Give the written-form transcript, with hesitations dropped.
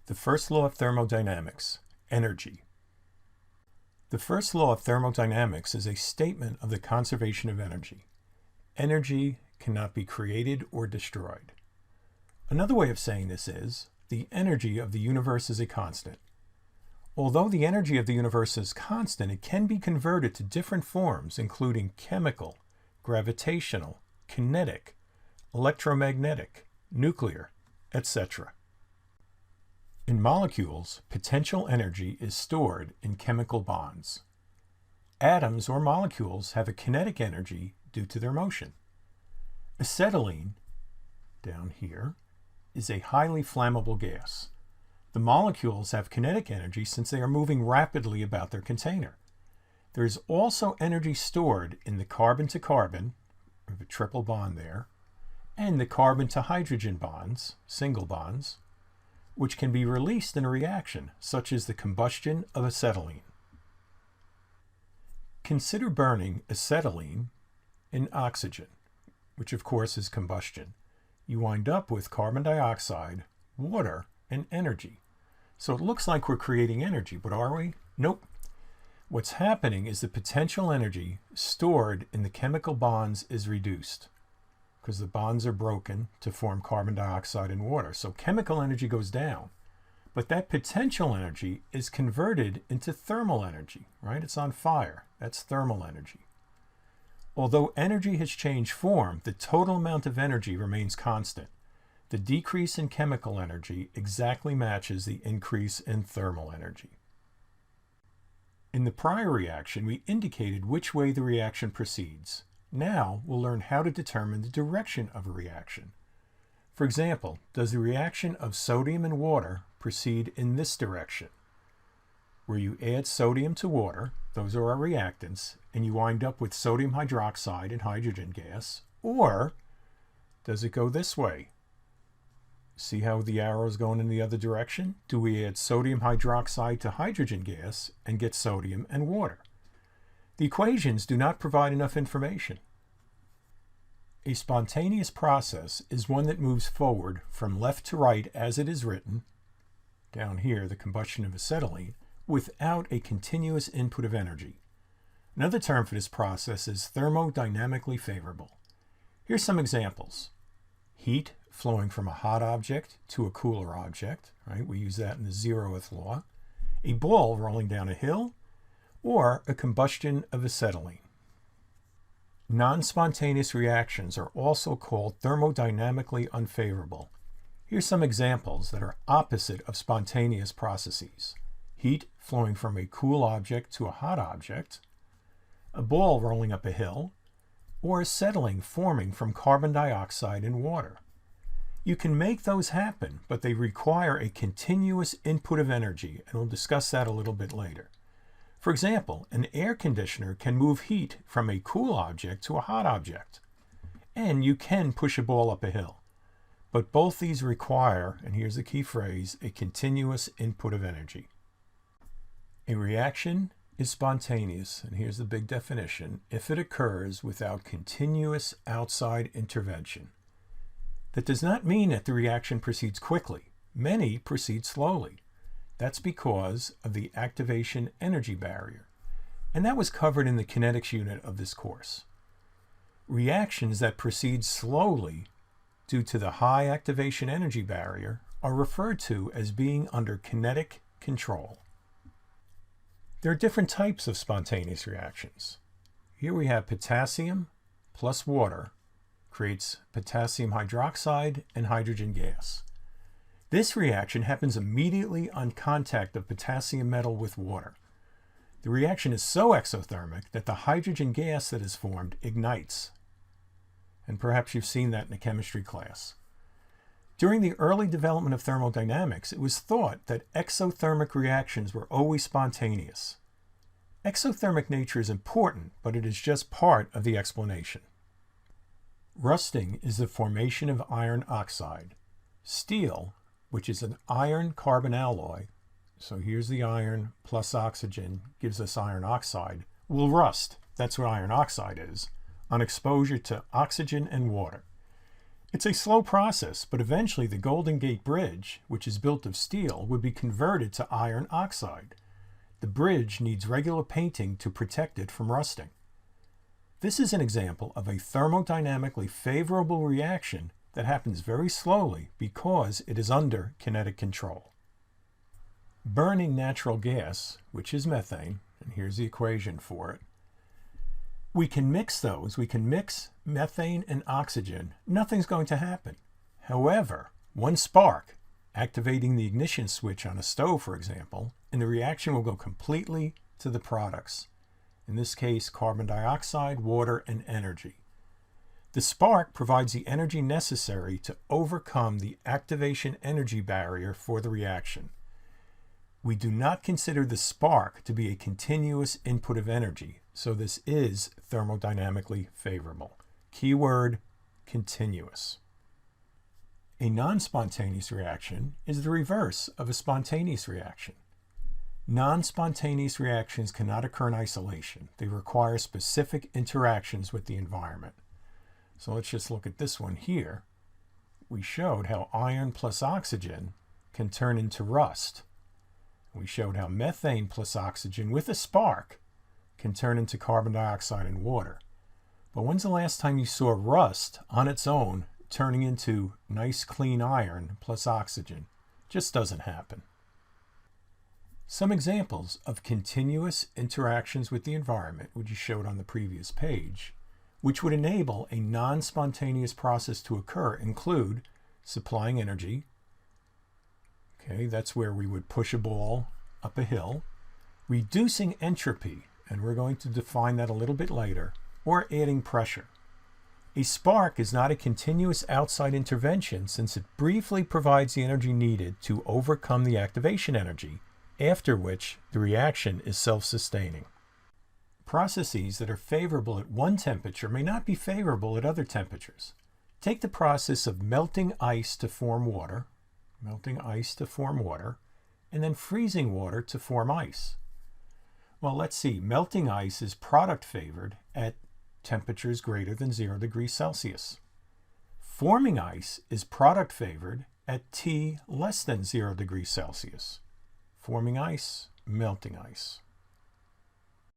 The first law of thermodynamics, energy. The first law of thermodynamics is a statement of the conservation of energy. Energy cannot be created or destroyed. Another way of saying this is, the energy of the universe is a constant. Although the energy of the universe is constant, it can be converted to different forms, including chemical, gravitational, kinetic, electromagnetic, nuclear, etc. In molecules, potential energy is stored in chemical bonds. Atoms or molecules have a kinetic energy due to their motion. Acetylene, down here, is a highly flammable gas. The molecules have kinetic energy since they are moving rapidly about their container. There is also energy stored in the carbon-to-carbon, or the triple bond there, and the carbon-to-hydrogen bonds, single bonds, which can be released in a reaction, such as the combustion of acetylene. Consider burning acetylene in oxygen, which of course is combustion. You wind up with carbon dioxide, water, and energy. So it looks like we're creating energy, but are we? Nope. What's happening is the potential energy stored in the chemical bonds is reduced, because the bonds are broken to form carbon dioxide and water. So chemical energy goes down, but that potential energy is converted into thermal energy, right? It's on fire. That's thermal energy. Although energy has changed form, the total amount of energy remains constant. The decrease in chemical energy exactly matches the increase in thermal energy. In the prior reaction, we indicated which way the reaction proceeds. Now we'll learn how to determine the direction of a reaction. For example, does the reaction of sodium and water proceed in this direction, where you add sodium to water, those are our reactants, and you wind up with sodium hydroxide and hydrogen gas, or does it go this way? See how the arrow is going in the other direction? Do we add sodium hydroxide to hydrogen gas and get sodium and water? The equations do not provide enough information. A spontaneous process is one that moves forward from left to right as it is written, down here the combustion of acetylene, without a continuous input of energy. Another term for this process is thermodynamically favorable. Here's some examples. Heat flowing from a hot object to a cooler object, right? We use that in the zeroth law. A ball rolling down a hill, or a combustion of acetylene. Non-spontaneous reactions are also called thermodynamically unfavorable. Here's some examples that are opposite of spontaneous processes. Heat flowing from a cool object to a hot object, a ball rolling up a hill, or acetylene forming from carbon dioxide and water. You can make those happen, but they require a continuous input of energy, and we'll discuss that a little bit later. For example, an air conditioner can move heat from a cool object to a hot object, and you can push a ball up a hill. But both these require, and here's the key phrase, a continuous input of energy. A reaction is spontaneous, and here's the big definition, if it occurs without continuous outside intervention. That does not mean that the reaction proceeds quickly. Many proceed slowly. That's because of the activation energy barrier, and that was covered in the kinetics unit of this course. Reactions that proceed slowly due to the high activation energy barrier are referred to as being under kinetic control. There are different types of spontaneous reactions. Here we have potassium plus water creates potassium hydroxide and hydrogen gas. This reaction happens immediately on contact of potassium metal with water. The reaction is so exothermic that the hydrogen gas that is formed ignites. And perhaps you've seen that in a chemistry class. During the early development of thermodynamics, it was thought that exothermic reactions were always spontaneous. Exothermic nature is important, but it is just part of the explanation. Rusting is the formation of iron oxide. Steel, which is an iron-carbon alloy, so here's the iron plus oxygen gives us iron oxide, will rust, that's what iron oxide is, on exposure to oxygen and water. It's a slow process, but eventually the Golden Gate Bridge, which is built of steel, would be converted to iron oxide. The bridge needs regular painting to protect it from rusting. This is an example of a thermodynamically favorable reaction that happens very slowly because it is under kinetic control. Burning natural gas, which is methane, and here's the equation for it, we can mix those. We can mix methane and oxygen. Nothing's going to happen. However, one spark, activating the ignition switch on a stove, for example, and the reaction will go completely to the products. In this case, carbon dioxide, water, and energy. The spark provides the energy necessary to overcome the activation energy barrier for the reaction. We do not consider the spark to be a continuous input of energy, so this is thermodynamically favorable. Keyword, continuous. A non-spontaneous reaction is the reverse of a spontaneous reaction. Non-spontaneous reactions cannot occur in isolation. They require specific interactions with the environment. So let's just look at this one here. We showed how iron plus oxygen can turn into rust. We showed how methane plus oxygen with a spark can turn into carbon dioxide and water. But when's the last time you saw rust on its own turning into nice clean iron plus oxygen? Just doesn't happen. Some examples of continuous interactions with the environment, which you showed on the previous page, which would enable a non-spontaneous process to occur, include supplying energy. Okay, that's where we would push a ball up a hill. Reducing entropy, and we're going to define that a little bit later, or adding pressure. A spark is not a continuous outside intervention since it briefly provides the energy needed to overcome the activation energy, after which the reaction is self-sustaining. Processes that are favorable at one temperature may not be favorable at other temperatures. Take the process of melting ice to form water, and then freezing water to form ice. Well, let's see. Melting ice is product favored at temperatures greater than 0 degrees Celsius. Forming ice is product favored at T less than 0 degrees Celsius. Forming ice, melting ice.